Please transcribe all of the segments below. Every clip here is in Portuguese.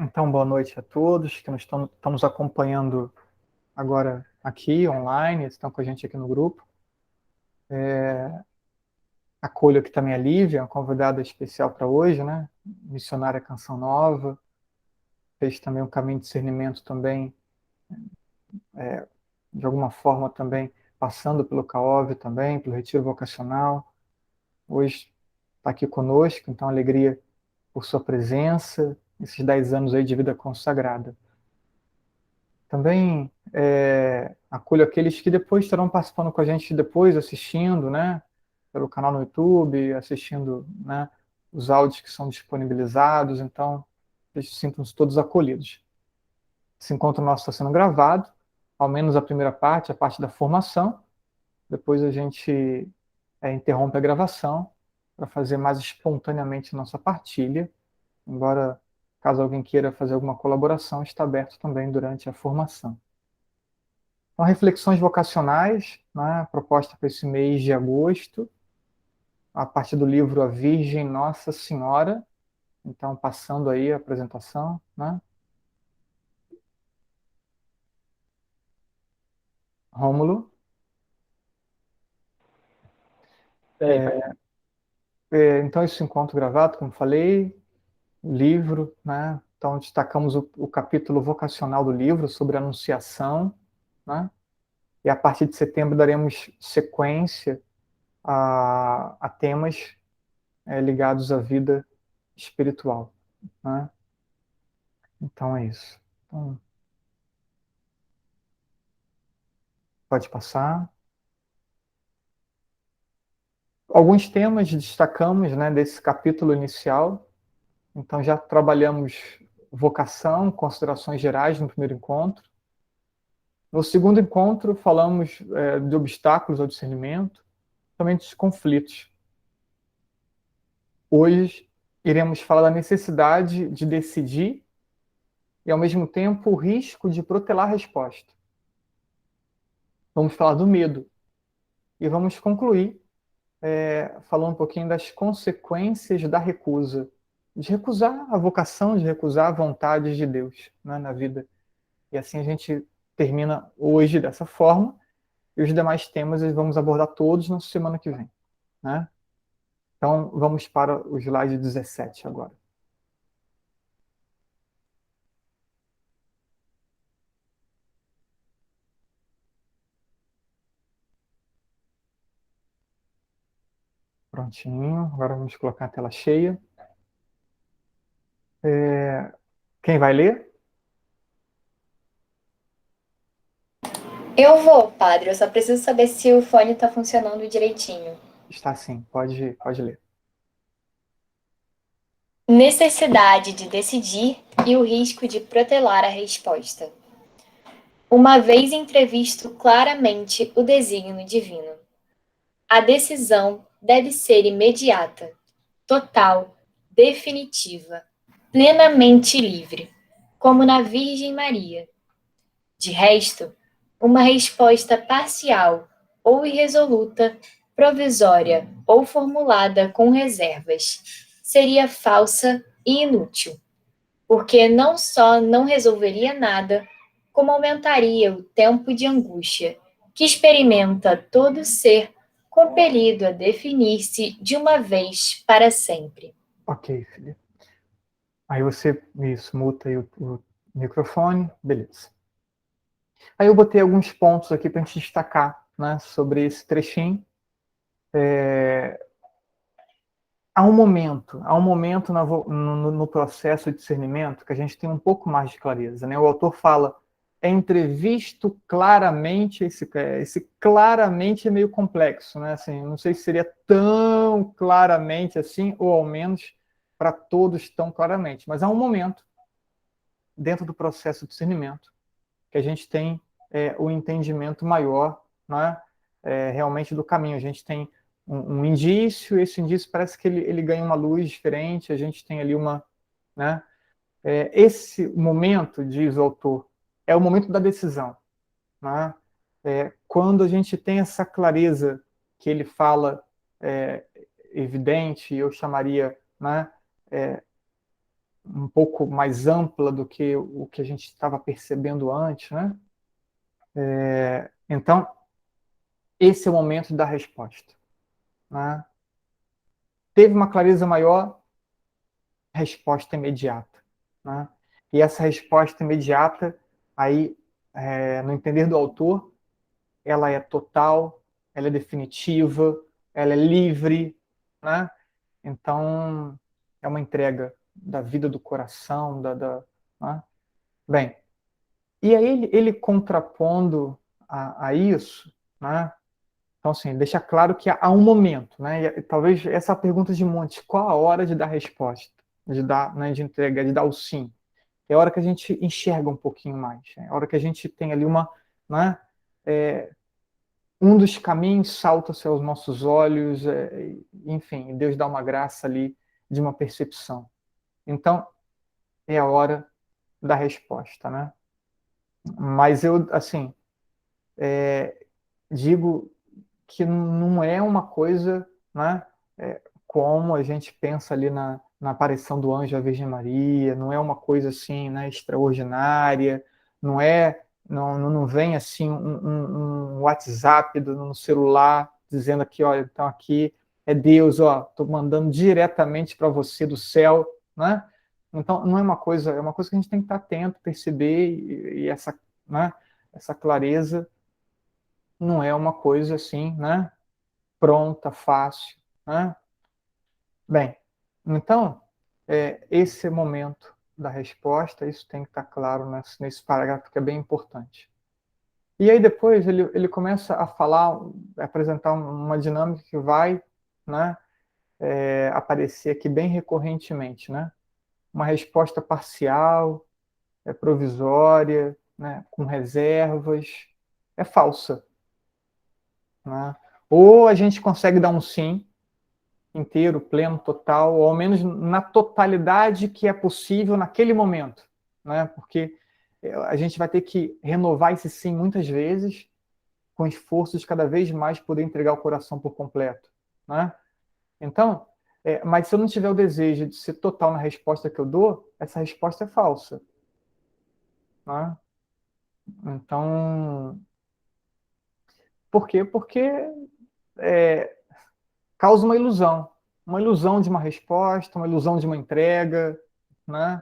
Então, boa noite a todos que estamos acompanhando agora aqui, online, estão com a gente aqui no grupo. Acolho aqui também a Lívia, uma convidada especial para hoje, né? Missionária Canção Nova, fez também um caminho de discernimento também, de alguma forma também, passando pelo CAOV também, pelo Retiro Vocacional. Hoje está aqui conosco, então alegria por sua presença, esses 10 anos aí de vida consagrada. Também acolho aqueles que depois estarão participando com a gente depois, assistindo, né, pelo canal no YouTube, assistindo, né, os áudios que são disponibilizados, então eles sintam-se todos acolhidos. Esse encontro nosso está sendo gravado, ao menos a primeira parte, a parte da formação, depois a gente interrompe a gravação para fazer mais espontaneamente a nossa partilha, embora, caso alguém queira fazer alguma colaboração, está aberto também durante a formação. Então, reflexões vocacionais, né, proposta para esse mês de agosto, a partir do livro A Virgem Nossa Senhora. Então, passando aí a apresentação, né? Rômulo. Bem, pai. Então, esse encontro gravado, como falei, o livro, né? Então, destacamos o capítulo vocacional do livro sobre a Anunciação, né? E a partir de setembro daremos sequência a temas ligados à vida espiritual, né? Então é isso. Então, pode passar. Alguns temas destacamos, né, desse capítulo inicial. Então já trabalhamos vocação, considerações gerais no primeiro encontro. No segundo encontro falamos de obstáculos ao discernimento, também dos conflitos. Hoje iremos falar da necessidade de decidir e, ao mesmo tempo, o risco de protelar a resposta. Vamos falar do medo e vamos concluir falando um pouquinho das consequências da recusa, de recusar a vocação, de recusar a vontade de Deus, né, na vida. E assim a gente termina hoje dessa forma, e os demais temas vamos abordar todos na semana que vem, né? Então vamos para o slide 17 agora. Prontinho, agora vamos colocar a tela cheia. Quem vai ler? Eu vou, padre. Eu só preciso saber se o fone tá funcionando direitinho. Está sim, pode ler. Necessidade de decidir e o risco de protelar a resposta. Uma vez entrevisto claramente o desígnio divino, a decisão deve ser imediata, total, definitiva, plenamente livre, como na Virgem Maria. De resto, uma resposta parcial ou irresoluta, provisória ou formulada com reservas seria falsa e inútil, porque não só não resolveria nada, como aumentaria o tempo de angústia que experimenta todo ser compelido a definir-se de uma vez para sempre. Ok, filha. Aí você, isso, muta aí o microfone, beleza. Aí eu botei alguns pontos aqui para a gente destacar, né, sobre esse trechinho. Há um momento no processo de discernimento que a gente tem um pouco mais de clareza, né? O autor fala, é entrevisto claramente, esse claramente é meio complexo, né? Assim, não sei se seria tão claramente assim, ou ao menos para todos tão claramente, mas há um momento dentro do processo de discernimento que a gente tem o entendimento maior, né, realmente do caminho. A gente tem um indício, esse indício parece que ele ganha uma luz diferente, a gente tem ali uma... Né, esse momento, diz o autor, é o momento da decisão. Né, quando a gente tem essa clareza que ele fala evidente, eu chamaria, né, um pouco mais ampla do que o que a gente estava percebendo antes, né? Então, esse é o momento da resposta, né? Teve uma clareza maior, resposta imediata, né? E essa resposta imediata, aí, no entender do autor, ela é total, ela é definitiva, ela é livre, né? Então, é uma entrega da vida do coração, né? Bem, e aí ele contrapondo a isso, né? Então, assim, deixa claro que há um momento, né? E talvez essa pergunta de monte, qual a hora de dar resposta, de dar, né, de entregar, de dar o sim? É a hora que a gente enxerga um pouquinho mais, é a hora que a gente tem ali uma, né, um dos caminhos salta-se aos nossos olhos, enfim, Deus dá uma graça ali de uma percepção. Então, é a hora da resposta, né? Mas eu, assim, digo que não é uma coisa, né, como a gente pensa ali na aparição do anjo à Virgem Maria, não é uma coisa assim, né, extraordinária, não vem assim um WhatsApp no celular dizendo aqui, olha, então aqui é Deus, ó, estou mandando diretamente para você do céu, né? Então não é uma coisa, é uma coisa que a gente tem que estar atento, perceber e essa, né, essa clareza não é uma coisa assim, né? Pronta, fácil, né? Bem, então, esse momento da resposta, isso tem que estar claro nesse parágrafo que é bem importante. E aí depois ele começa a falar, a apresentar uma dinâmica que vai, né, aparecer aqui bem recorrentemente, né? Uma resposta parcial, provisória, né, com reservas, é falsa, né? Ou a gente consegue dar um sim inteiro, pleno, total, ou ao menos na totalidade que é possível naquele momento, né? Porque a gente vai ter que renovar esse sim muitas vezes, com esforços de cada vez mais poder entregar o coração por completo, né? Então, mas se eu não tiver o desejo de ser total na resposta que eu dou, essa resposta é falsa, né? Então, por quê? Porque causa uma ilusão de uma resposta, uma ilusão de uma entrega, né?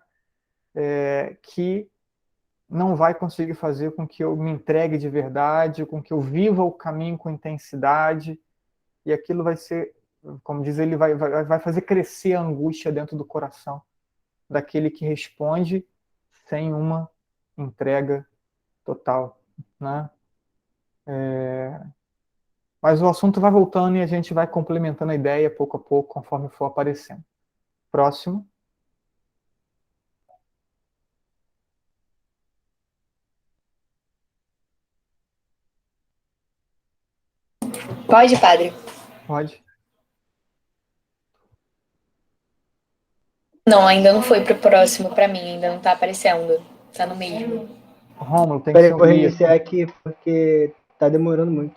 Que não vai conseguir fazer com que eu me entregue de verdade, com que eu viva o caminho com intensidade, e aquilo vai ser, como diz ele, vai fazer crescer a angústia dentro do coração daquele que responde sem uma entrega total, né? Mas o assunto vai voltando e a gente vai complementando a ideia pouco a pouco, conforme for aparecendo. Próximo. Pode, padre? Pode. Não, ainda não foi pro próximo pra mim, ainda não tá aparecendo. Tá no mesmo. Rômulo, tem que Peraí, ser eu um vou guia. reiniciar aqui porque tá demorando muito.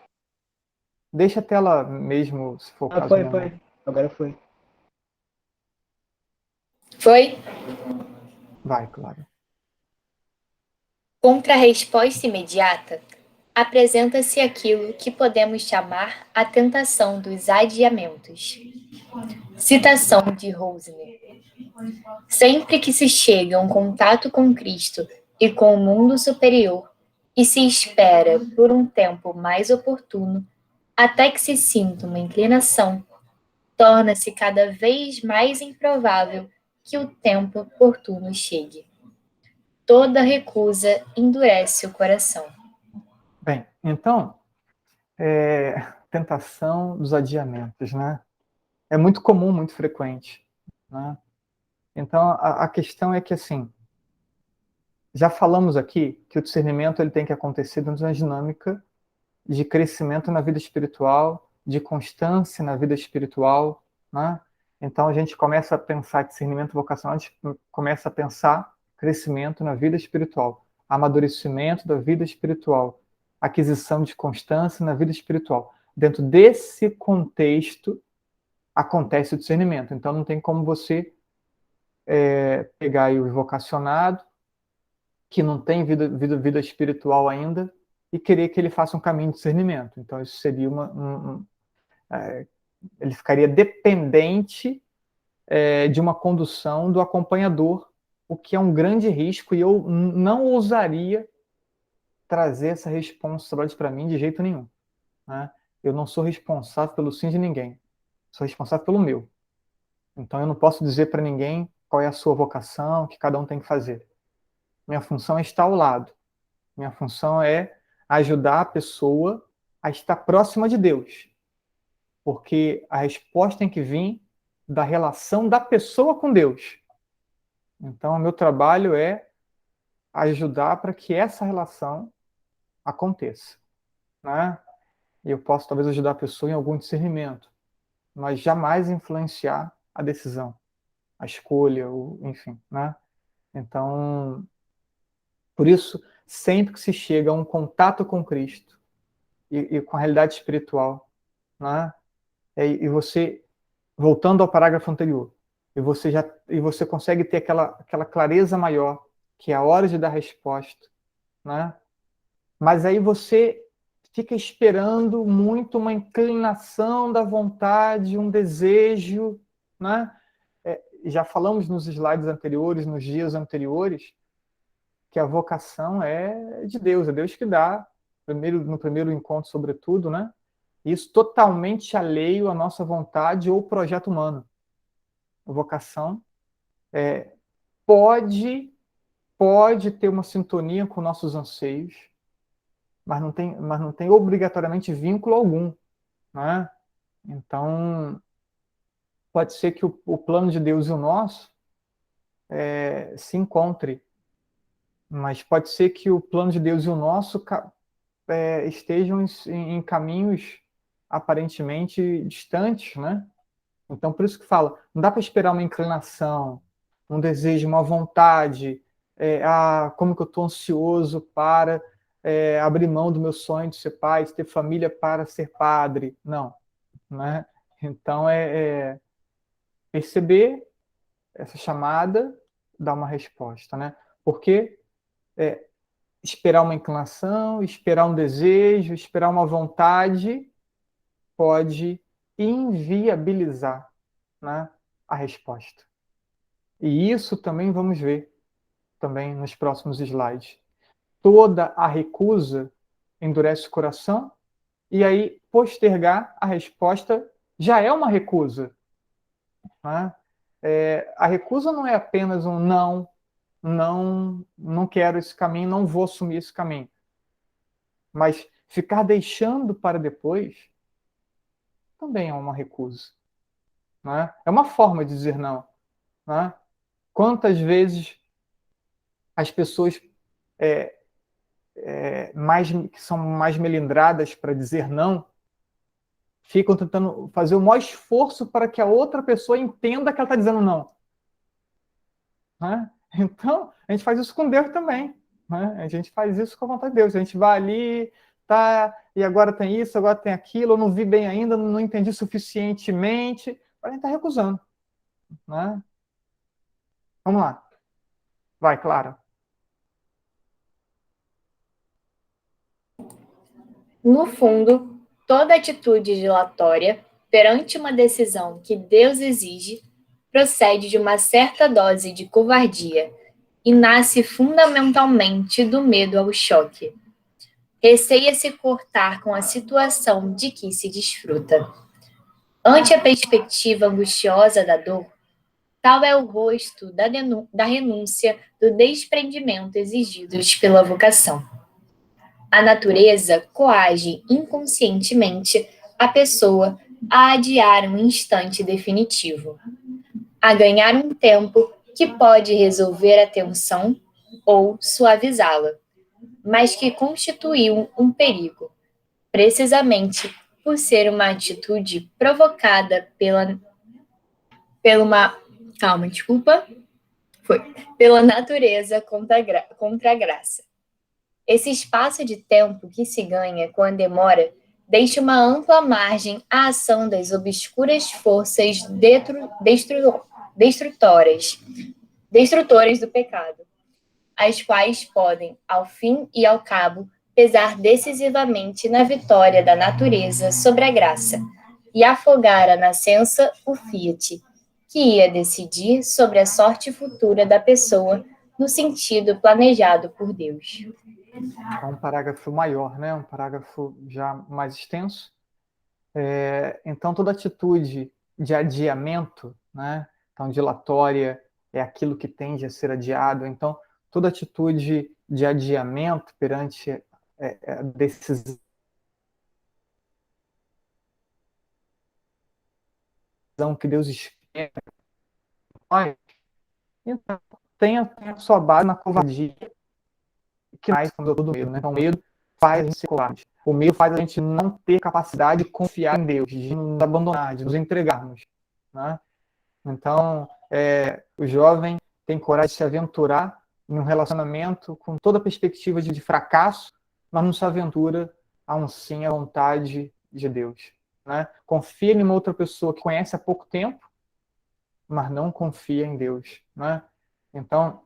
Deixa a tela mesmo, se for o Ah, caso foi, normal. foi. Agora foi. Foi? Vai, claro. Contra a resposta imediata, apresenta-se aquilo que podemos chamar a tentação dos adiamentos. Citação de Rosner. Sempre que se chega a um contato com Cristo e com o mundo superior, e se espera por um tempo mais oportuno, até que se sinta uma inclinação, torna-se cada vez mais improvável que o tempo oportuno chegue. Toda recusa endurece o coração. Bem, então, tentação dos adiamentos, né? É muito comum, muito frequente, né? Então, a questão é que, assim, já falamos aqui que o discernimento ele tem que acontecer dentro de uma dinâmica de crescimento na vida espiritual, de constância na vida espiritual, né? Então, a gente começa a pensar discernimento vocacional, a gente começa a pensar crescimento na vida espiritual, amadurecimento da vida espiritual, aquisição de constância na vida espiritual. Dentro desse contexto, acontece o discernimento. Então, não tem como você pegar aí os vocacionados, que não tem vida espiritual ainda, e querer que ele faça um caminho de discernimento. Então, isso seria ele ficaria dependente de uma condução do acompanhador, o que é um grande risco, e eu não ousaria trazer essa responsabilidade para mim de jeito nenhum. Né? Eu não sou responsável pelo sim de ninguém, sou responsável pelo meu. Então, eu não posso dizer para ninguém qual é a sua vocação, o que cada um tem que fazer. Minha função é estar ao lado. Minha função é ajudar a pessoa a estar próxima de Deus. Porque a resposta tem que vir da relação da pessoa com Deus. Então, o meu trabalho é ajudar para que essa relação aconteça. Né? E eu posso, talvez, ajudar a pessoa em algum discernimento, mas jamais influenciar a decisão, a escolha, enfim. Né? Então, por isso, sempre que se chega a um contato com Cristo e com a realidade espiritual, né? E você, voltando ao parágrafo anterior, e você consegue ter aquela clareza maior, que é a hora de dar resposta, né? Mas aí você fica esperando muito uma inclinação da vontade, um desejo, né? Já falamos nos slides anteriores, nos dias anteriores, que a vocação é de Deus, é Deus que dá, no primeiro encontro, sobretudo, né? Isso totalmente alheio à nossa vontade ou projeto humano. A vocação pode ter uma sintonia com nossos anseios, mas não tem obrigatoriamente vínculo algum, né? Então, pode ser que o plano de Deus e o nosso se encontrem, mas pode ser que o plano de Deus e o nosso estejam em caminhos aparentemente distantes, né? Então, por isso que fala, não dá para esperar uma inclinação, um desejo, uma vontade, como que eu estou ansioso para abrir mão do meu sonho de ser pai, de ter família para ser padre. Não, né? Então, perceber essa chamada, dar uma resposta, né? Porque esperar uma inclinação, esperar um desejo, esperar uma vontade pode inviabilizar, né, a resposta. E isso também vamos ver também nos próximos slides. Toda a recusa endurece o coração, e aí postergar a resposta já é uma recusa. Né? A recusa não é apenas um não quero esse caminho, não vou assumir esse caminho. Mas ficar deixando para depois também é uma recusa. Né? É uma forma de dizer não. Né? Quantas vezes as pessoas que são mais melindradas para dizer não ficam tentando fazer o maior esforço para que a outra pessoa entenda que ela está dizendo não. Né? Então, a gente faz isso com Deus também. Né? A gente faz isso com a vontade de Deus. A gente vai ali, tá, e agora tem isso, agora tem aquilo, eu não vi bem ainda, não entendi suficientemente. A gente está recusando. Né? Vamos lá. Vai, Clara. No fundo, toda atitude dilatória perante uma decisão que Deus exige procede de uma certa dose de covardia e nasce fundamentalmente do medo ao choque. Receia-se cortar com a situação de que se desfruta. Ante a perspectiva angustiosa da dor, tal é o rosto da renúncia do desprendimento exigidos pela vocação. A natureza coage inconscientemente a pessoa a adiar um instante definitivo, a ganhar um tempo que pode resolver a tensão ou suavizá-la, mas que constituiu um perigo, precisamente por ser uma atitude provocada pela natureza contra a graça. Esse espaço de tempo que se ganha com a demora deixa uma ampla margem à ação das obscuras forças destrutoras, destrutores do pecado, as quais podem, ao fim e ao cabo, pesar decisivamente na vitória da natureza sobre a graça e afogar a nascença o fiat, que ia decidir sobre a sorte futura da pessoa no sentido planejado por Deus. É um parágrafo maior, né? Um parágrafo já mais extenso. Então, toda atitude de adiamento, né? Então, dilatória é aquilo que tende a ser adiado. Então, toda atitude de adiamento perante a decisão que Deus espera, então, tem a sua base na covardia, que mais quando todo medo, né? Então, o medo faz a gente ser covarde. O medo faz a gente não ter capacidade de confiar em Deus, de nos abandonar, de nos entregarmos, né? Então, o jovem tem coragem de se aventurar em um relacionamento com toda a perspectiva de fracasso, mas não se aventura a um sim à vontade de Deus, né? Confia em uma outra pessoa que conhece há pouco tempo, mas não confia em Deus, né? Então,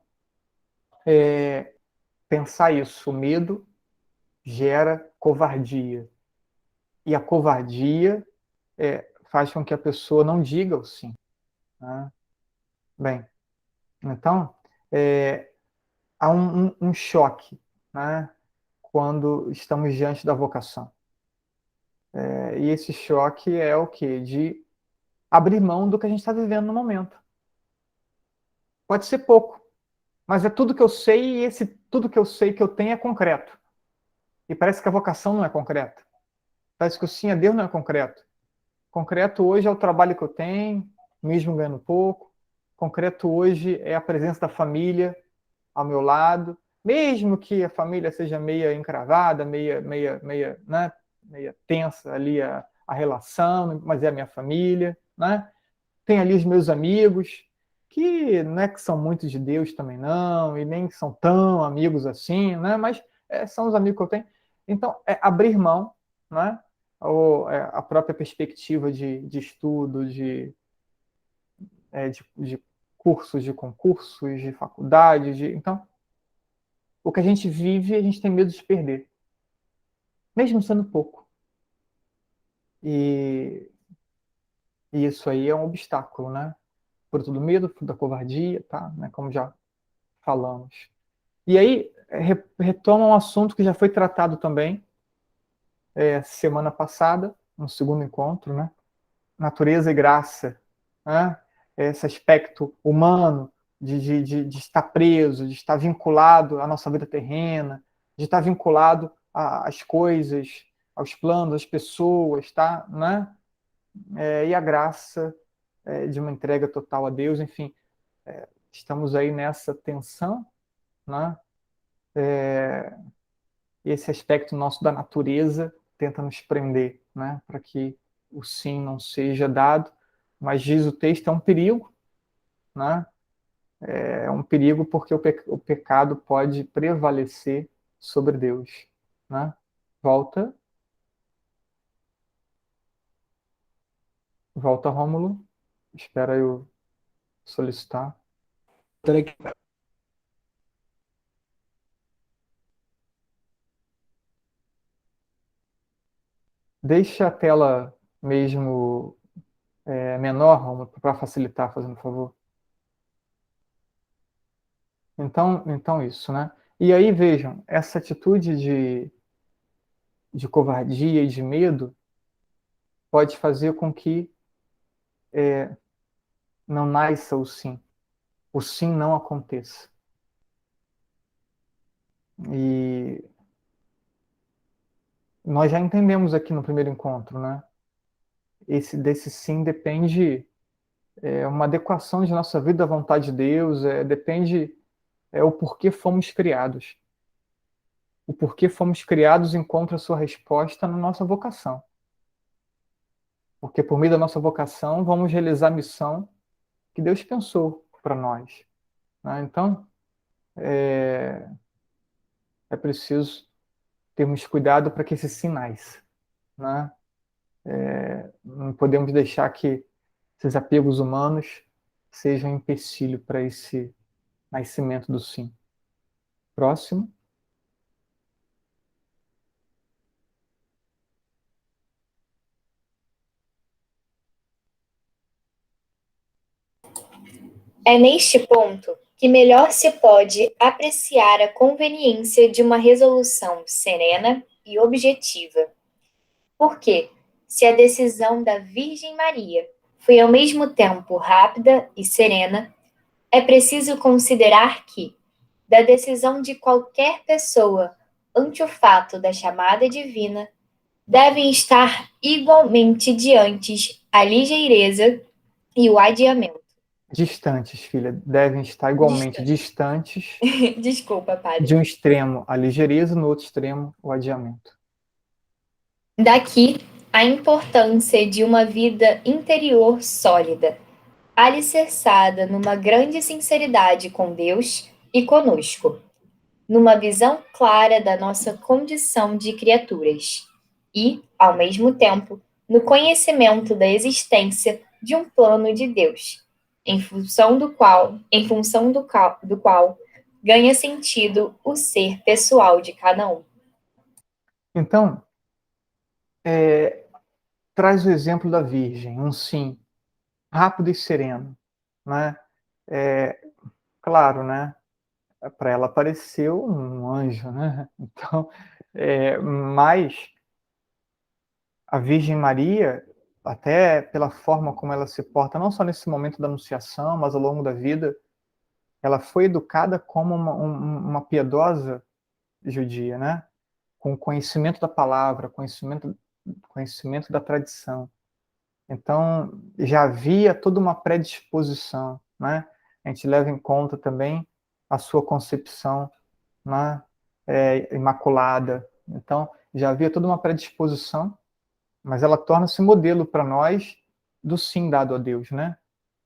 pensar isso, o medo gera covardia. E a covardia faz com que a pessoa não diga o sim, né? Bem, então, há um choque, né, quando estamos diante da vocação. E esse choque é o quê? De abrir mão do que a gente está vivendo no momento. Pode ser pouco, mas é tudo que eu sei e esse tudo que eu sei que eu tenho é concreto. E parece que a vocação não é concreta. Parece que o sim a Deus não é concreto. Concreto hoje é o trabalho que eu tenho, mesmo ganhando pouco. Concreto hoje é a presença da família ao meu lado, mesmo que a família seja meia encravada, né, meia tensa ali a relação, mas é a minha família, né? Tem ali os meus amigos, que não é que são muitos de Deus também não, e nem são tão amigos assim, né? Mas são os amigos que eu tenho. Então, abrir mão, né? Ou a própria perspectiva de estudo, de cursos, de concursos, de faculdade, então o que a gente vive, a gente tem medo de perder, mesmo sendo pouco. E, e isso aí é um obstáculo, né? Fruto do medo, fruto da covardia, tá? Né? Como já falamos. E aí, retoma um assunto que já foi tratado também semana passada, no segundo encontro, né? Natureza e graça, né? Esse aspecto humano de estar preso, de estar vinculado à nossa vida terrena, de estar vinculado às coisas, aos planos, às pessoas, tá? Né? E a graça de uma entrega total a Deus, enfim, estamos aí nessa tensão, né? E esse aspecto nosso da natureza tenta nos prender, né? Para que o sim não seja dado, mas diz o texto, é um perigo, né? É um perigo porque o pecado pode prevalecer sobre Deus, né? Volta, volta, Rômulo. Espera eu solicitar. Deixa a tela mesmo menor, Rômulo, para facilitar, fazendo um favor. Então isso, né? E aí vejam, essa atitude de covardia e de medo pode fazer com que não nasça o sim não aconteça. E nós já entendemos aqui no primeiro encontro, né? Desse sim depende uma adequação de nossa vida à vontade de Deus, depende o porquê fomos criados. O porquê fomos criados encontra sua resposta na nossa vocação. Porque por meio da nossa vocação vamos realizar a missão que Deus pensou para nós, né? Então, é preciso termos cuidado para que esses sinais, né? Não podemos deixar que esses apegos humanos sejam um empecilho para esse nascimento do sim. Próximo. É neste ponto que melhor se pode apreciar a conveniência de uma resolução serena e objetiva. Porque, se a decisão da Virgem Maria foi ao mesmo tempo rápida e serena, é preciso considerar que, da decisão de qualquer pessoa ante o fato da chamada divina, devem estar igualmente diante a ligeireza e o adiamento. Distantes, filha, devem estar igualmente distantes Desculpa, padre. de um extremo a ligeireza, no outro extremo o adiamento. Daqui a importância de uma vida interior sólida, alicerçada numa grande sinceridade com Deus e conosco, numa visão clara da nossa condição de criaturas e, ao mesmo tempo, no conhecimento da existência de um plano de Deus, em função do qual ganha sentido o ser pessoal de cada um. Então, traz o exemplo da Virgem, um sim, rápido e sereno, né? Claro, né? Para ela apareceu um anjo, né? Então, mas a Virgem Maria, até pela forma como ela se porta, não só nesse momento da Anunciação, mas ao longo da vida, ela foi educada como uma piedosa judia, né? Com conhecimento da palavra, conhecimento da tradição. Então, já havia toda uma predisposição, né? A gente leva em conta também a sua concepção, né? Imaculada. Então, já havia toda uma predisposição, mas ela torna-se modelo para nós do sim dado a Deus, né?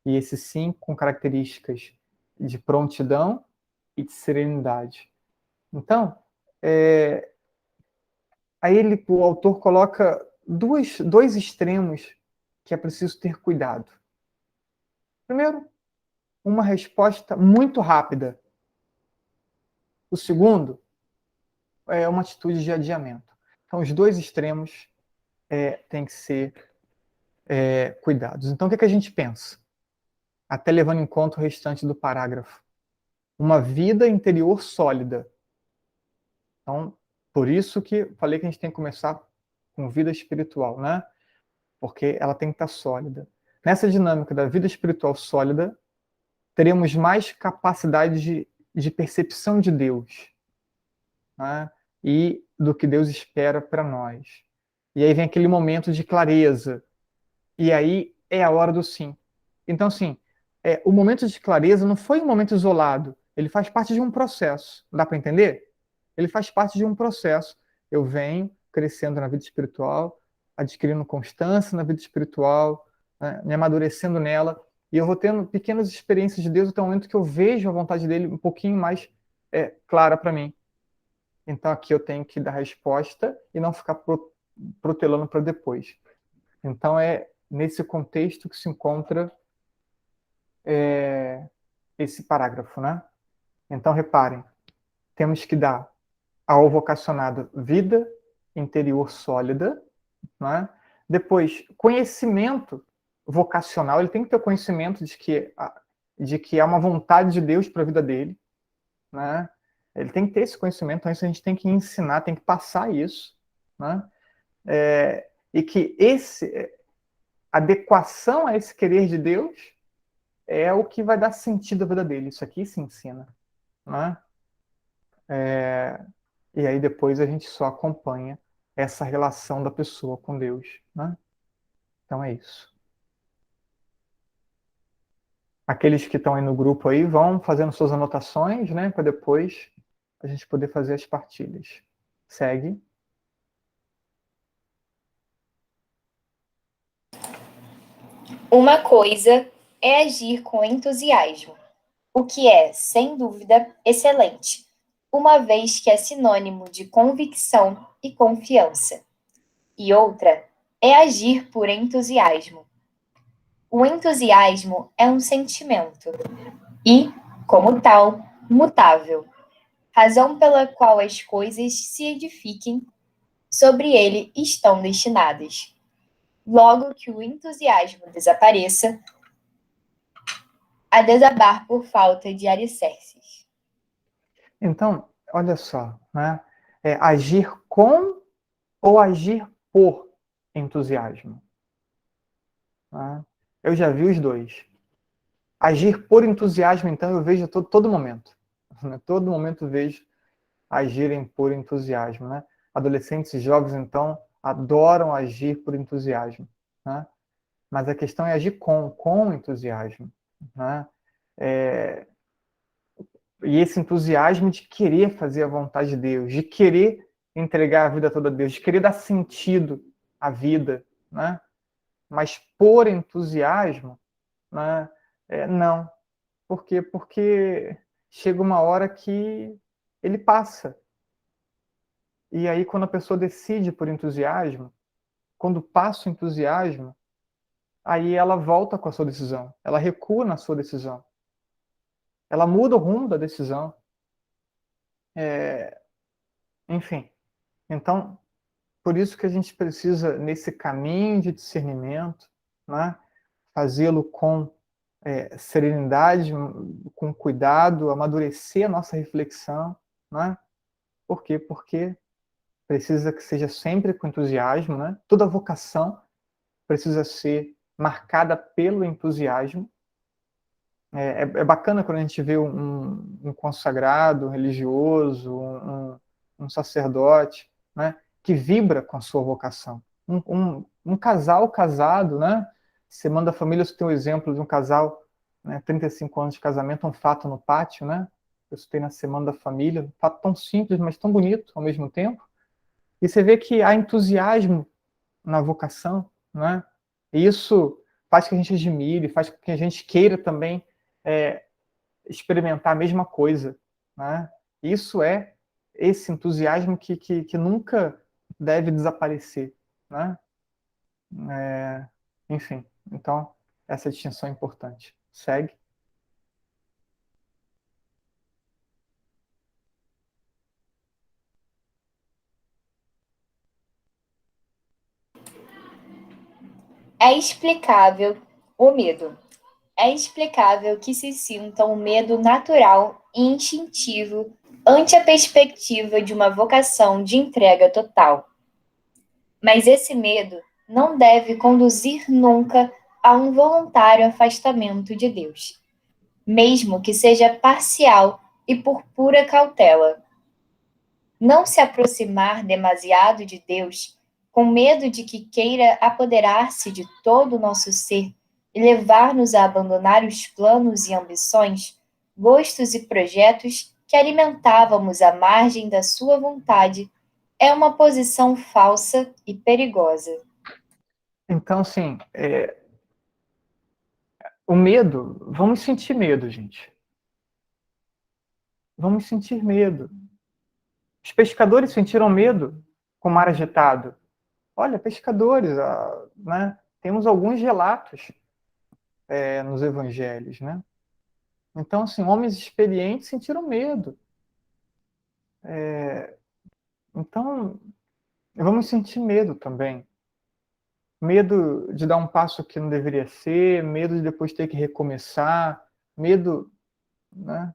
E esse sim com características de prontidão e de serenidade. Então, aí o autor coloca dois extremos que é preciso ter cuidado. Primeiro, uma resposta muito rápida. O segundo é uma atitude de adiamento. Então, os dois extremos têm que ser cuidados. Então, o que a gente pensa? Até levando em conta o restante do parágrafo. Uma vida interior sólida. Então, por isso que falei que a gente tem que começar com vida espiritual, né? Porque ela tem que estar sólida. Nessa dinâmica da vida espiritual sólida, teremos mais capacidade de percepção de Deus, né? E do que Deus espera para nós. E aí vem aquele momento de clareza. E aí é a hora do sim. Então, assim, o momento de clareza não foi um momento isolado. Ele faz parte de um processo. Dá para entender? Ele faz parte de um processo. Eu venho crescendo na vida espiritual, adquirindo constância na vida espiritual, né, me amadurecendo nela, e eu vou tendo pequenas experiências de Deus até o momento que eu vejo a vontade dele um pouquinho mais clara para mim. Então aqui eu tenho que dar resposta e não ficar protelando para depois. Então é nesse contexto que se encontra esse parágrafo, né? Então reparem, temos que dar ao vocacionado vida interior sólida, né? Depois, conhecimento vocacional, ele tem que ter o conhecimento de que há uma vontade de Deus para a vida dele, né? Ele tem que ter esse conhecimento, então isso a gente tem que ensinar, tem que passar isso, né? E que adequação a esse querer de Deus é o que vai dar sentido à vida dele. Isso aqui se ensina, né? E aí depois a gente só acompanha essa relação da pessoa com Deus, né? Então é isso. Aqueles que estão aí no grupo aí vão fazendo suas anotações, né? Para depois a gente poder fazer as partilhas. Segue. Uma coisa é agir com entusiasmo, o que é, sem dúvida, excelente, uma vez que é sinônimo de convicção e confiança. E outra é agir por entusiasmo. O entusiasmo é um sentimento e, como tal, mutável, razão pela qual as coisas se edifiquem sobre ele estão destinadas. Logo que o entusiasmo desapareça, a desabar por falta de alicerces. Então, olha só, né? Agir com ou agir por entusiasmo, né? Eu já vi os dois. Agir por entusiasmo, então, eu vejo todo momento. Né? Todo momento eu vejo agirem por entusiasmo, né? Adolescentes e jovens, então, adoram agir por entusiasmo, né? Mas a questão é agir com entusiasmo, né? E esse entusiasmo de querer fazer a vontade de Deus, de querer entregar a vida toda a Deus, de querer dar sentido à vida, né? Mas por entusiasmo, né? Não. Por quê? Porque chega uma hora que ele passa. E aí, quando a pessoa decide por entusiasmo, quando passa o entusiasmo, aí ela volta com a sua decisão, ela recua na sua decisão, ela muda o rumo da decisão. Enfim, então, por isso que a gente precisa, nesse caminho de discernimento, né, fazê-lo com serenidade, com cuidado, amadurecer a nossa reflexão. Né? Por quê? Porque precisa que seja sempre com entusiasmo. Né? Toda vocação precisa ser marcada pelo entusiasmo. É bacana quando a gente vê um consagrado, um religioso, um sacerdote, né, que vibra com a sua vocação. Um casal casado, né? Semana da Família, você tem um exemplo de um casal, né, 35 anos de casamento, um fato no pátio, né? Eu citei na Semana da Família, um fato tão simples, mas tão bonito ao mesmo tempo. E você vê que há entusiasmo na vocação, né? E isso faz que a gente admire, faz com que a gente queira também é, experimentar a mesma coisa, né? Isso é esse entusiasmo que nunca deve desaparecer, né? Enfim, então essa distinção é importante. Segue. É explicável o medo. É explicável que se sinta um medo natural e instintivo ante a perspectiva de uma vocação de entrega total. Mas esse medo não deve conduzir nunca a um voluntário afastamento de Deus, mesmo que seja parcial e por pura cautela. Não se aproximar demasiado de Deus, com medo de que queira apoderar-se de todo o nosso ser e levar-nos a abandonar os planos e ambições, gostos e projetos que alimentávamos à margem da sua vontade, é uma posição falsa e perigosa. Então, assim, o medo, vamos sentir medo, gente. Vamos sentir medo. Os pescadores sentiram medo com o mar agitado. Olha, pescadores, né? Temos alguns relatos nos evangelhos, né? Então, assim, homens experientes sentiram medo. Então, vamos sentir medo também. Medo de dar um passo que não deveria ser, medo de depois ter que recomeçar, medo, né?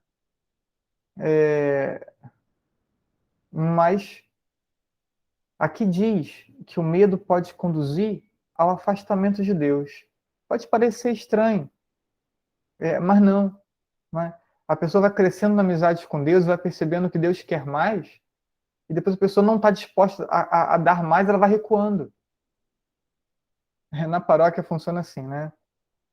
Mas aqui diz que o medo pode conduzir ao afastamento de Deus. Pode parecer estranho, mas não, né? A pessoa vai crescendo na amizade com Deus, vai percebendo que Deus quer mais, e depois a pessoa não está disposta a dar mais, ela vai recuando. Na paróquia funciona assim, né?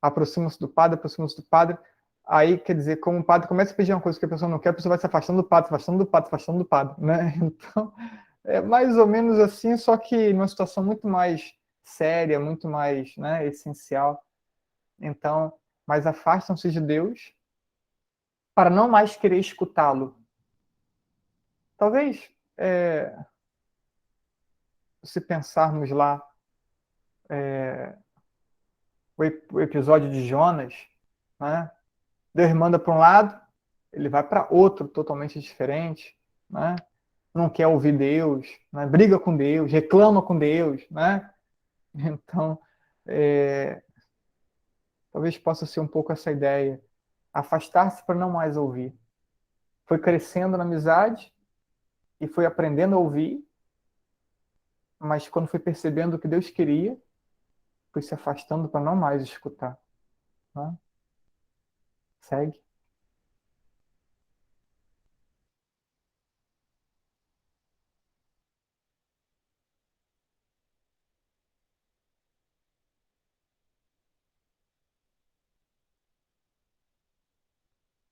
Aproxima-se do padre, aí quer dizer, como o padre começa a pedir uma coisa que a pessoa não quer, a pessoa vai se afastando do padre, se afastando do padre, se afastando do padre, né? Então, é mais ou menos assim, só que numa situação muito mais séria, muito mais, né, essencial. Então, mas afastam-se de Deus para não mais querer escutá-lo. Talvez, se pensarmos lá o episódio de Jonas, né? Deus manda para um lado, ele vai para outro totalmente diferente, né? Não quer ouvir Deus, né? Briga com Deus, reclama com Deus, né? Então, talvez possa ser um pouco essa ideia, afastar-se para não mais ouvir. Foi crescendo na amizade e foi aprendendo a ouvir, mas quando foi percebendo o que Deus queria, foi se afastando para não mais escutar, né? Segue.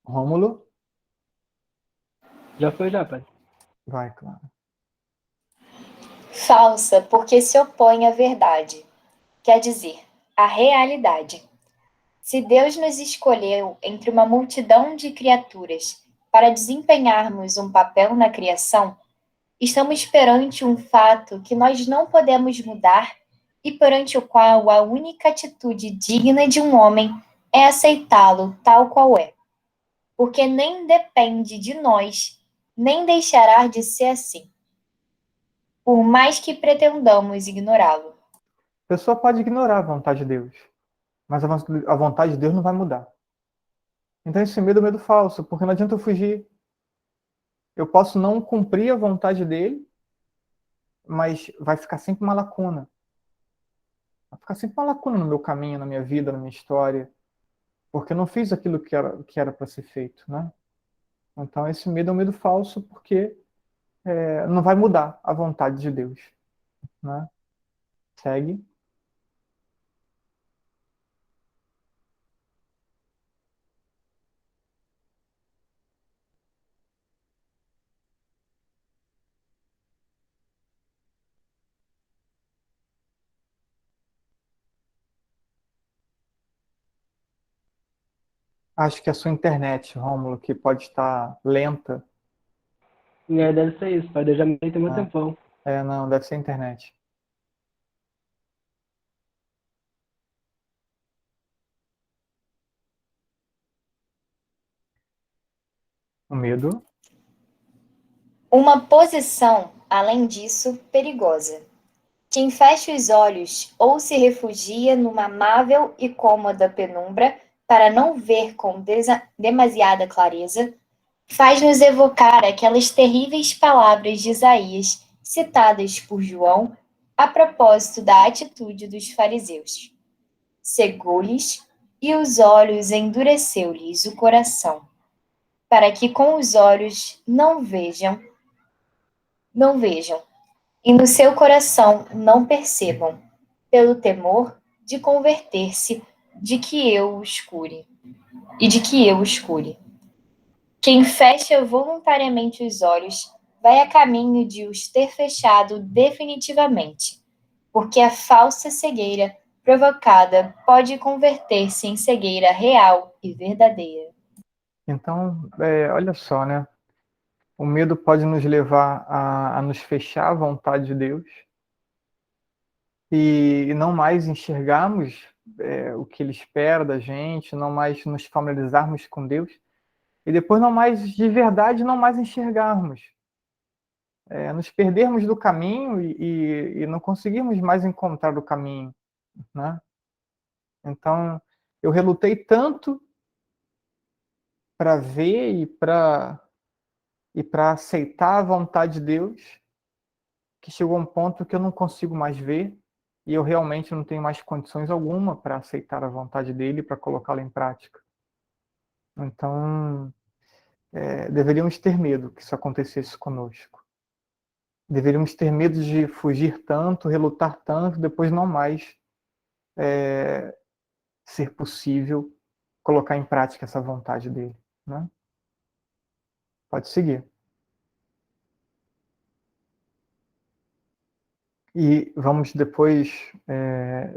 Rômulo, Já foi, já, pai. vai, claro. Falsa, porque se opõe à verdade, quer dizer, à realidade. Se Deus nos escolheu entre uma multidão de criaturas para desempenharmos um papel na criação, estamos perante um fato que nós não podemos mudar e perante o qual a única atitude digna de um homem é aceitá-lo tal qual é, porque nem depende de nós, nem deixará de ser assim, por mais que pretendamos ignorá-lo. A pessoa pode ignorar a vontade de Deus, mas a vontade de Deus não vai mudar. Então esse medo é um medo falso, porque não adianta eu fugir. Eu posso não cumprir a vontade dele, mas vai ficar sempre uma lacuna. Vai ficar sempre uma lacuna no meu caminho, na minha vida, na minha história, porque eu não fiz aquilo que era para ser feito, né? Então esse medo é um medo falso, porque não vai mudar a vontade de Deus, né? Segue. Acho que a sua internet, Rômulo, que pode estar lenta. Deve ser isso, pai. Eu já me tem muito Né? tempão. Não, deve ser a internet. O medo. Uma posição, além disso, perigosa. Quem fecha os olhos ou se refugia numa amável e cômoda penumbra para não ver com demasiada clareza, faz-nos evocar aquelas terríveis palavras de Isaías citadas por João a propósito da atitude dos fariseus. Cegou-lhes e os olhos endureceu-lhes o coração, para que com os olhos não vejam, e no seu coração não percebam, pelo temor de converter-se de que eu os cure, e de que eu os cure. Quem fecha voluntariamente os olhos vai a caminho de os ter fechado definitivamente, porque a falsa cegueira provocada pode converter-se em cegueira real e verdadeira. Então, olha só, né? O medo pode nos levar a nos fechar à vontade de Deus e não mais enxergarmos o que Ele espera da gente, não mais nos familiarizarmos com Deus e depois não mais, de verdade, não mais enxergarmos. Nos perdermos do caminho e não conseguirmos mais encontrar o caminho, né? Então, eu relutei tanto para ver e para aceitar a vontade de Deus, que chegou a um ponto que eu não consigo mais ver e eu realmente não tenho mais condições alguma para aceitar a vontade dele e para colocá-la em prática. Então, deveríamos ter medo que isso acontecesse conosco. Deveríamos ter medo de fugir tanto, relutar tanto, depois não mais ser possível colocar em prática essa vontade dele, né? Pode seguir. E vamos depois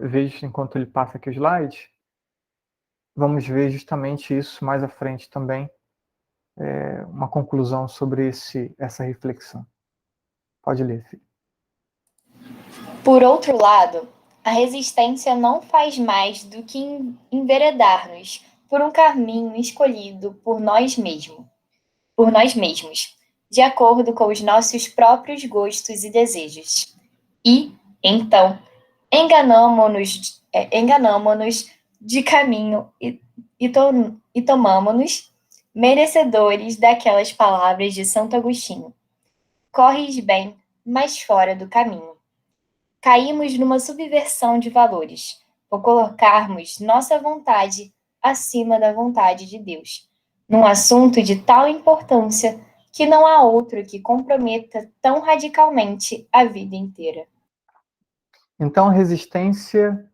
ver, enquanto ele passa aqui os slides, vamos ver justamente isso mais à frente também, uma conclusão sobre essa reflexão. Pode ler, filho. Por outro lado, a resistência não faz mais do que enveredar-nos por um caminho escolhido por nós mesmos, de acordo com os nossos próprios gostos e desejos. E, então, enganamo-nos de caminho e tomamo-nos merecedores daquelas palavras de Santo Agostinho. Corres bem, mas fora do caminho. Caímos numa subversão de valores, por colocarmos nossa vontade acima da vontade de Deus, num assunto de tal importância que não há outro que comprometa tão radicalmente a vida inteira. Então, a resistência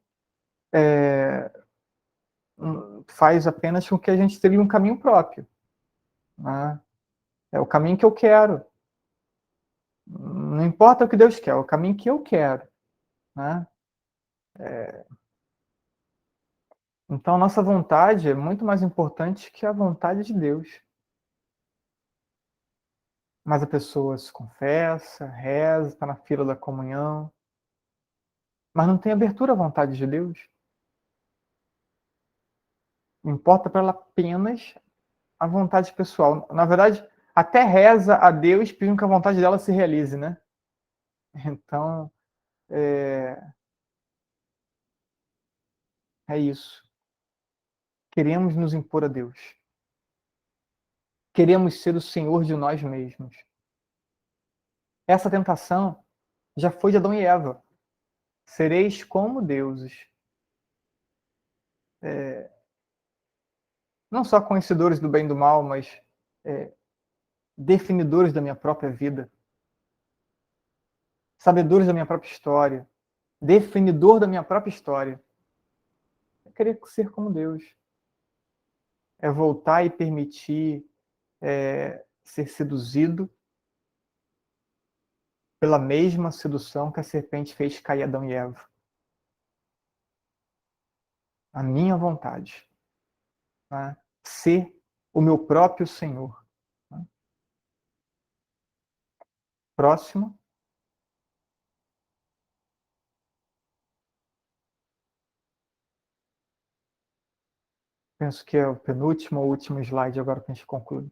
faz apenas com que a gente trilhe um caminho próprio, né? É o caminho que eu quero. Não importa o que Deus quer, é o caminho que eu quero, né? Então, nossa vontade é muito mais importante que a vontade de Deus. Mas a pessoa se confessa, reza, está na fila da comunhão, mas não tem abertura à vontade de Deus. Importa para ela apenas a vontade pessoal. Na verdade, até reza a Deus pedindo que a vontade dela se realize, né? Então, é isso. Queremos nos impor a Deus. Queremos ser o Senhor de nós mesmos. Essa tentação já foi de Adão e Eva. Sereis como deuses. Não só conhecedores do bem e do mal, mas definidores da minha própria vida. Sabedores da minha própria história. Definidor da minha própria história. É querer ser como Deus. É voltar e permitir ser seduzido pela mesma sedução que a serpente fez cair Adão e Eva. A minha vontade. Né? Ser o meu próprio Senhor. Né? Próximo. Penso que é o penúltimo ou último slide agora que a gente conclui.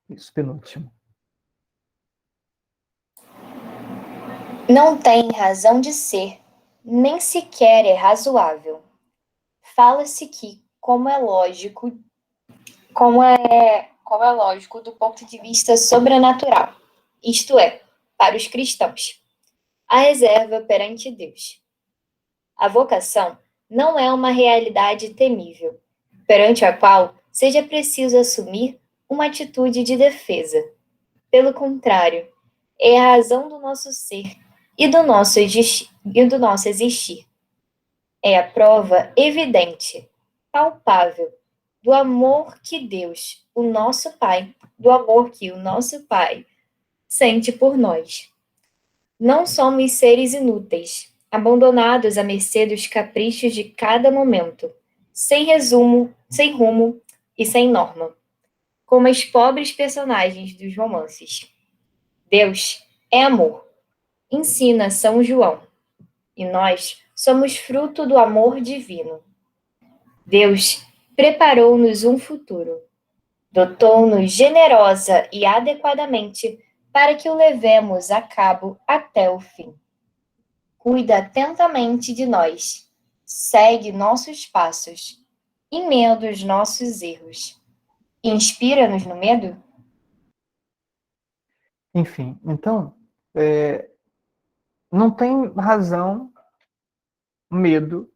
Isso, penúltimo. Não tem razão de ser, nem sequer é razoável. Fala-se que, como é lógico do ponto de vista sobrenatural, isto é, para os cristãos, a reserva perante Deus. A vocação não é uma realidade temível, perante a qual seja preciso assumir uma atitude de defesa. Pelo contrário, é a razão do nosso ser e do nosso existir. É a prova evidente, palpável, do amor que o nosso Pai, sente por nós. Não somos seres inúteis, abandonados à mercê dos caprichos de cada momento, sem rumo e sem norma, como as pobres personagens dos romances. Deus é amor, ensina São João, e nós somos fruto do amor divino. Deus preparou-nos um futuro, dotou-nos generosa e adequadamente para que o levemos a cabo até o fim. Cuida atentamente de nós, segue nossos passos, emenda os nossos erros. Inspira-nos no medo? Enfim, então, não tem razão, medo,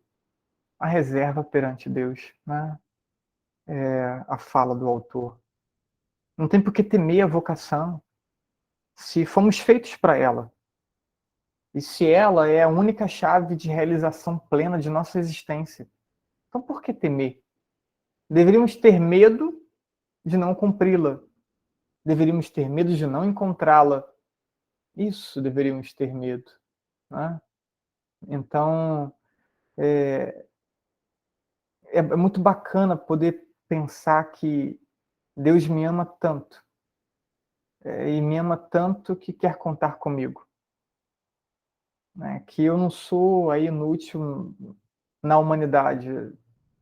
a reserva perante Deus, né? A fala do autor. Não tem por que temer a vocação se fomos feitos para ela. E se ela é a única chave de realização plena de nossa existência. Então por que temer? Deveríamos ter medo de não cumpri-la. Deveríamos ter medo de não encontrá-la. Isso deveríamos ter medo. Né? Então, é muito bacana poder pensar que Deus me ama tanto. E me ama tanto que quer contar comigo. né, que eu não sou aí inútil na humanidade.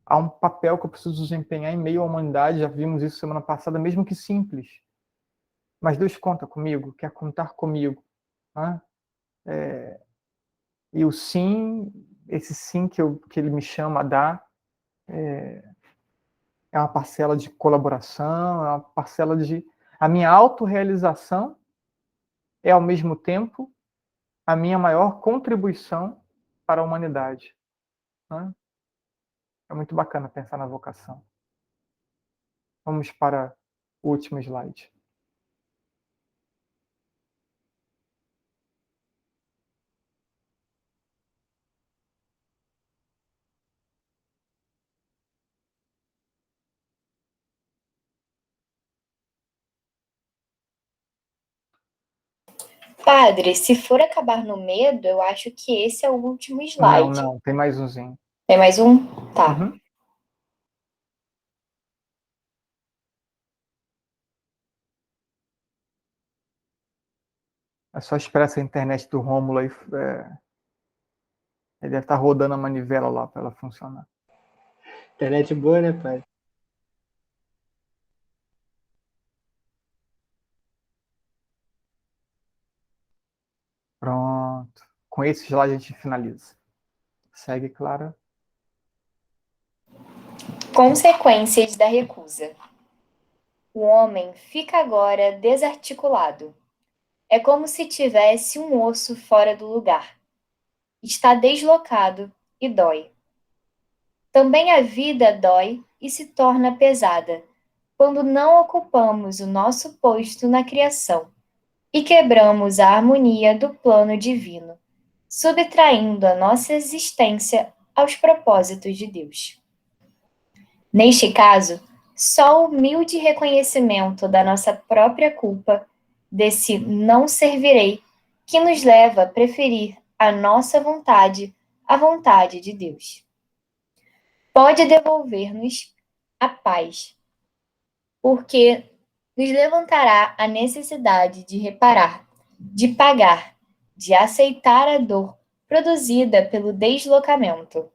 Há um papel que eu preciso desempenhar em meio à humanidade, já vimos isso semana passada, mesmo que simples. Mas Deus conta comigo, quer contar comigo. Né? E o sim, esse sim que ele me chama a dar, é uma parcela de colaboração, é uma parcela de... A minha autorrealização é, ao mesmo tempo, a minha maior contribuição para a humanidade. Né? É muito bacana pensar na vocação. Vamos para o último slide. Padre, se for acabar no medo, eu acho que esse é o último Não, slide. não, tem mais umzinho. Tem mais um? Tá. Uhum. É só esperar essa internet do Rômulo aí. Ele deve estar rodando a manivela lá para ela funcionar. Internet boa, né, pai? Pronto. Com esse slide a gente finaliza. Segue, Clara. Consequências da recusa. O homem fica agora desarticulado. É como se tivesse um osso fora do lugar. Está deslocado e dói. Também a vida dói e se torna pesada quando não ocupamos o nosso posto na criação e quebramos a harmonia do plano divino, subtraindo a nossa existência aos propósitos de Deus. Neste caso, só o humilde reconhecimento da nossa própria culpa, desse não servirei, que nos leva a preferir a nossa vontade à vontade de Deus. Pode devolver-nos a paz, porque nos levantará a necessidade de reparar, de pagar, de aceitar a dor produzida pelo deslocamento.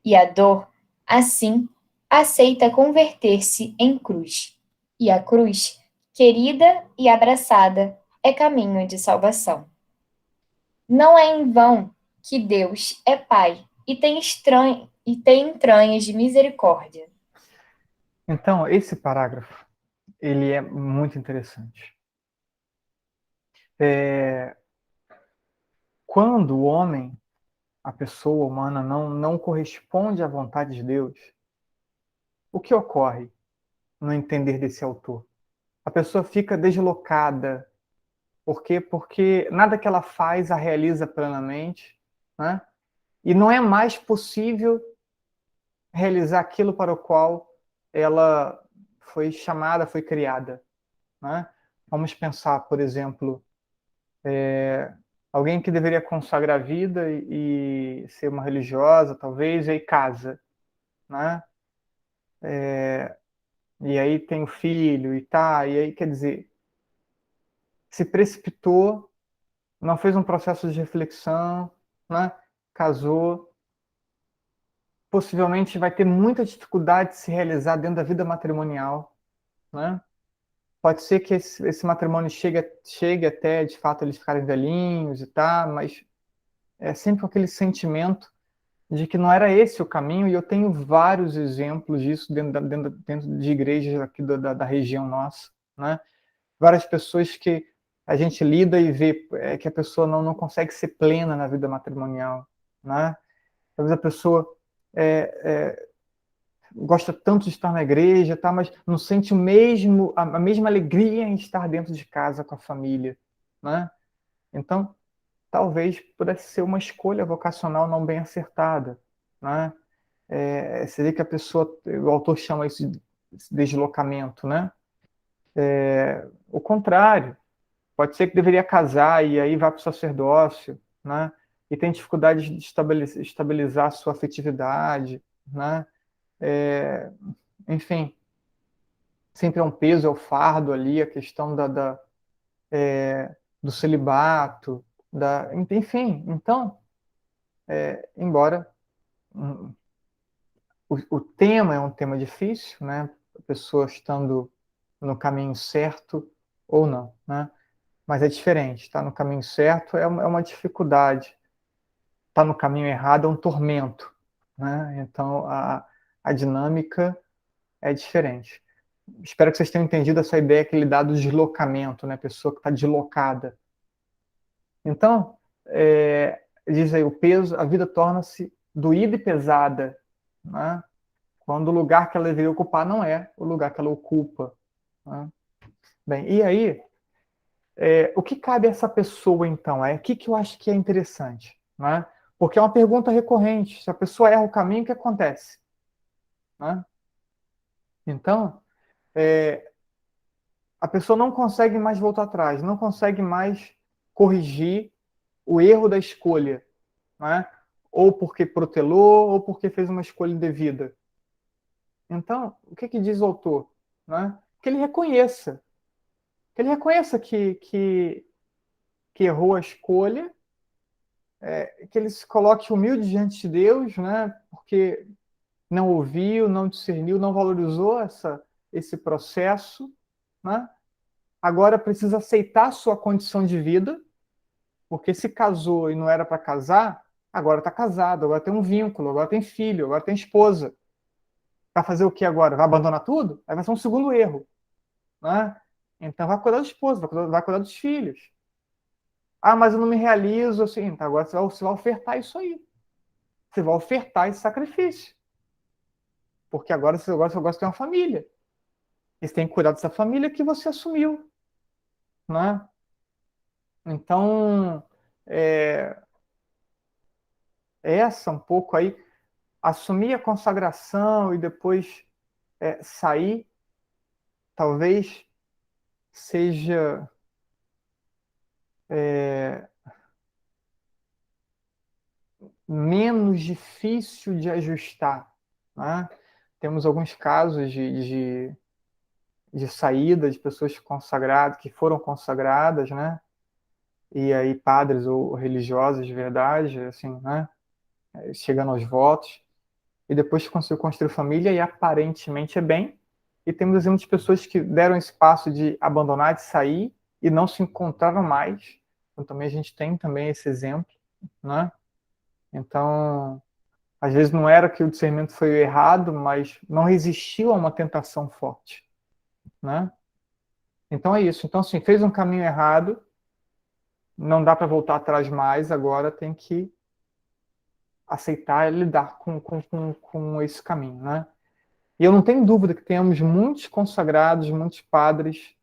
E a dor, assim, aceita converter-se em cruz. E a cruz, querida e abraçada, é caminho de salvação. Não é em vão que Deus é Pai e tem entranhas de misericórdia. Então, esse parágrafo, ele é muito interessante. Quando o homem, a pessoa humana, não corresponde à vontade de Deus, o que ocorre no entender desse autor? A pessoa fica deslocada. Por quê? Porque nada que ela faz a realiza plenamente, né? E não é mais possível realizar aquilo para o qual ela foi chamada, foi criada, né? Vamos pensar, por exemplo, alguém que deveria consagrar a vida e ser uma religiosa, talvez, e aí casa, né? E aí tem o filho e tá, e aí quer dizer, se precipitou, não fez um processo de reflexão, né? Casou, possivelmente vai ter muita dificuldade de se realizar dentro da vida matrimonial, né? Pode ser que esse matrimônio chegue até, de fato, eles ficarem velhinhos e tá, mas é sempre com aquele sentimento de que não era esse o caminho, e eu tenho vários exemplos disso dentro de igrejas aqui da região nossa, né? Várias pessoas que a gente lida e vê que a pessoa não consegue ser plena na vida matrimonial, né? Talvez a pessoa gosta tanto de estar na igreja, tá, mas não sente a mesma alegria em estar dentro de casa com a família, né? Então, talvez pudesse ser uma escolha vocacional não bem acertada, né? Seria que a pessoa, o autor chama isso de deslocamento, né? O contrário, pode ser que deveria casar e aí vai para o sacerdócio, né? E tem dificuldade de estabilizar a sua afetividade, né? Enfim, sempre é um peso, é o fardo ali, a questão do celibato, enfim. Então, embora hum, o tema é um tema difícil, né? A pessoa estando no caminho certo ou não, né? Mas é diferente. Estar no caminho certo é uma dificuldade. Estar no caminho errado é um tormento, né? Então a dinâmica é diferente. Espero que vocês tenham entendido essa ideia que ele dá do deslocamento, né? A pessoa que está deslocada. Então, diz aí, o peso, a vida torna-se doída e pesada, né? Quando o lugar que ela deveria ocupar não é o lugar que ela ocupa, né? Bem, e aí, o que cabe a essa pessoa, então? É aqui que eu acho que é interessante, né? Porque é uma pergunta recorrente. Se a pessoa erra o caminho, o que acontece? Né? Então, a pessoa não consegue mais voltar atrás, não consegue mais corrigir o erro da escolha, né? Ou porque protelou, ou porque fez uma escolha indevida. Então, o que diz o autor? Né? Que ele reconheça que errou a escolha, que ele se coloque humilde diante de Deus, né? Porque não ouviu, não discerniu, não valorizou esse processo, né? Agora precisa aceitar a sua condição de vida, porque se casou e não era para casar, agora está casado, agora tem um vínculo, agora tem filho, agora tem esposa. Vai fazer o que agora? Vai abandonar tudo? Aí vai ser um segundo erro, né? Então vai cuidar da esposa, vai cuidar dos filhos. Ah, mas eu não me realizo assim. Então agora você vai ofertar isso aí. Você vai ofertar esse sacrifício. Porque agora você gosta de ter uma família. E você tem que cuidar dessa família que você assumiu, né? Então, é, essa um pouco aí, assumir a consagração e depois sair, talvez seja é, menos difícil de ajustar, né? Temos alguns casos de saída de pessoas consagradas, que foram consagradas, né? E aí padres ou religiosos de verdade, assim, né? Chegando aos votos, e depois conseguiu construir família e aparentemente é bem. E temos exemplos de pessoas que deram espaço de abandonar, de sair e não se encontraram mais. Então também a gente tem também esse exemplo, né? Então, às vezes não era que o discernimento foi errado, mas não resistiu a uma tentação forte, né? Então é isso. Então, assim, fez um caminho errado, não dá para voltar atrás mais, agora tem que aceitar e lidar com esse caminho, né? E eu não tenho dúvida que temos muitos consagrados, muitos padres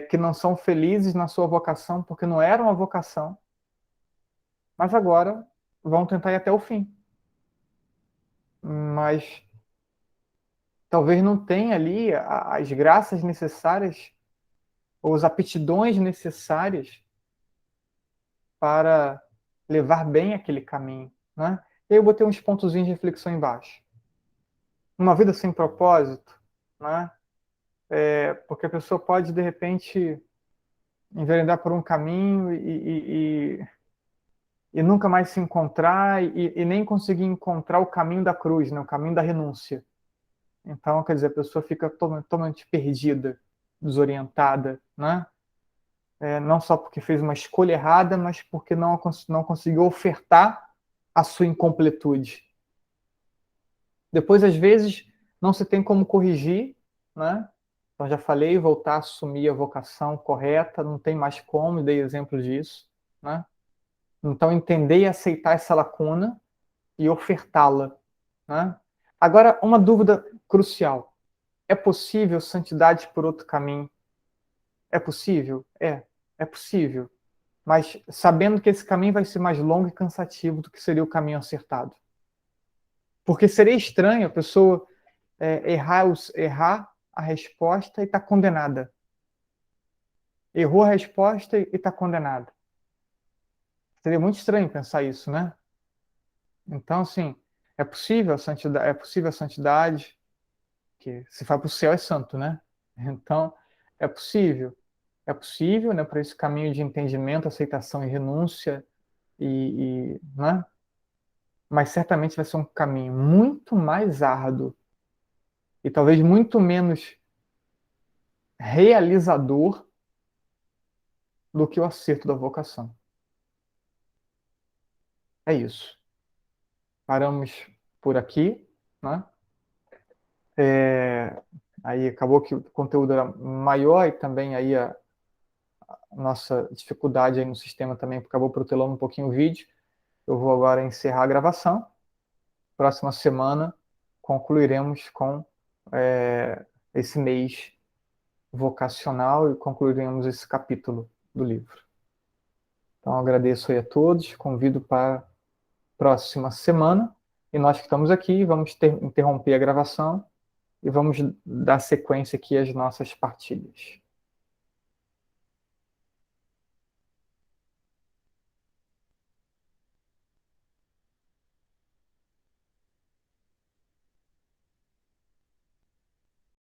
que não são felizes na sua vocação, porque não era uma vocação, mas agora vão tentar ir até o fim. Mas talvez não tenha ali as graças necessárias ou as aptidões necessárias para levar bem aquele caminho, né? E aí eu botei uns pontozinhos de reflexão embaixo. Uma vida sem propósito, né? Porque a pessoa pode, de repente, enveredar por um caminho e nunca mais se encontrar e nem conseguir encontrar o caminho da cruz, né? O caminho da renúncia. Então, quer dizer, a pessoa fica totalmente perdida, desorientada, né? Não só porque fez uma escolha errada, mas porque não conseguiu ofertar a sua incompletude. Depois, às vezes, não se tem como corrigir, né? Então, já falei, voltar a assumir a vocação correta, não tem mais como, dei exemplo disso, né? Então, entender e aceitar essa lacuna e ofertá-la, né? Agora, uma dúvida crucial. É possível santidade por outro caminho? É possível? É possível. Mas sabendo que esse caminho vai ser mais longo e cansativo do que seria o caminho acertado. Porque seria estranho a pessoa errar a resposta e estar condenada. Errou a resposta e está condenada. Seria muito estranho pensar isso, né? Então, assim, é possível a santidade, que se vai para o céu é santo, né? Então, é possível. É possível, né, para esse caminho de entendimento, aceitação e renúncia né? Mas certamente vai ser um caminho muito mais árduo e talvez muito menos realizador do que o acerto da vocação. É isso. Paramos por aqui, né? Aí acabou que o conteúdo era maior e também aí a nossa dificuldade aí no sistema também acabou protelando um pouquinho o vídeo. Eu vou agora encerrar a gravação. Próxima semana concluiremos com esse mês vocacional e concluiremos esse capítulo do livro. Então agradeço aí a todos, convido para a próxima semana e nós que estamos aqui vamos interromper a gravação e vamos dar sequência aqui às nossas partilhas.